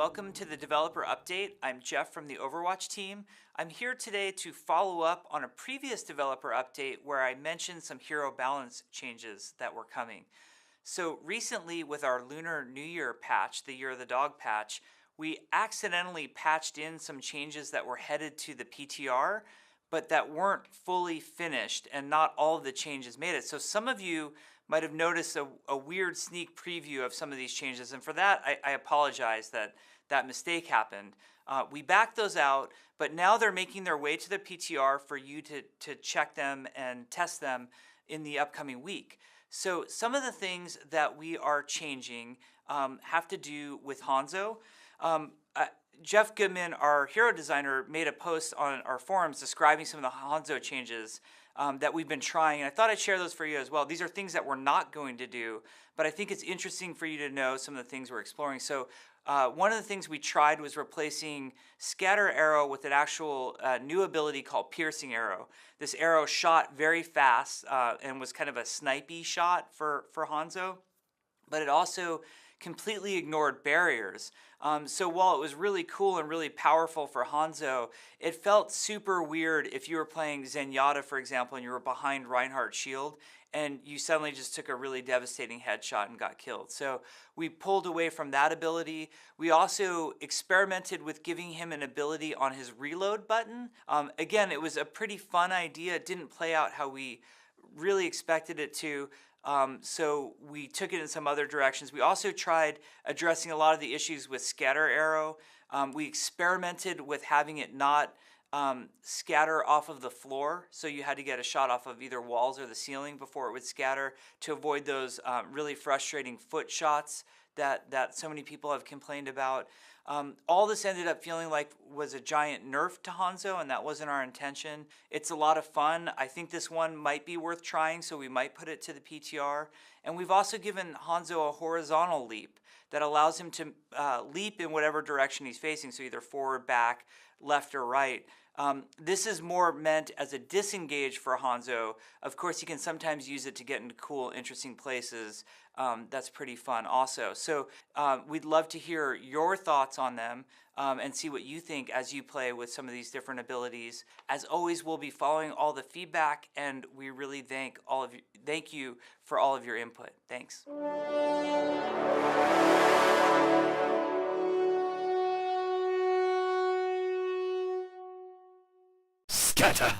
welcome to the developer update. I'm Jeff from the Overwatch team. I'm here today to follow up on a previous developer update where I mentioned some hero balance changes that were coming. So recently with our Lunar New Year patch, the Year of the Dog patch, we accidentally patched in some changes that were headed to the PTR, but that weren't fully finished and not all of the changes made it. So some of you might have noticed a weird sneak preview of some of these changes, and for that, I apologize that that mistake happened. We backed those out, but now they're making their way to the PTR for you to check them and test them in the upcoming week. So some of the things that we are changing have to do with Hanzo. Jeff Goodman, our hero designer, made a post on our forums describing some of the Hanzo changes that we've been trying, and I thought I'd share those for you as well. These are things that we're not going to do, but I think it's interesting for you to know some of the things we're exploring. So one of the things we tried was replacing Scattur arrow with an actual new ability called piercing arrow. This arrow shot very fast and was kind of a snipey shot for Hanzo, but it also completely ignored barriers. So while it was really cool and really powerful for Hanzo, it felt super weird if you were playing Zenyatta, for example, and you were behind Reinhardt's shield, and you suddenly just took a really devastating headshot and got killed. So we pulled away from that ability. We also experimented with giving him an ability on his reload button. Again, it was a pretty fun idea. It didn't play out how we really expected it to. So we took it in some other directions. We also tried addressing a lot of the issues with Scattur arrow. We experimented with having it not scatter off of the floor, so you had to get a shot off of either walls or the ceiling before it would scatter to avoid those really frustrating foot shots that so many people have complained about. All this ended up feeling like was a giant nerf to Hanzo, and that wasn't our intention. It's a lot of fun. I think this one might be worth trying, so we might put it to the PTR. And we've also given Hanzo a horizontal leap that allows him to leap in whatever direction he's facing, so either forward, back, left, or right. This is more meant as a disengage for Hanzo. Of course, you can sometimes use it to get into cool, interesting places. That's pretty fun also. So we'd love to hear your thoughts on them and see what you think as you play with some of these different abilities. As always, we'll be following all the feedback, and we really thank you for all of your input. Thanks. Scattur!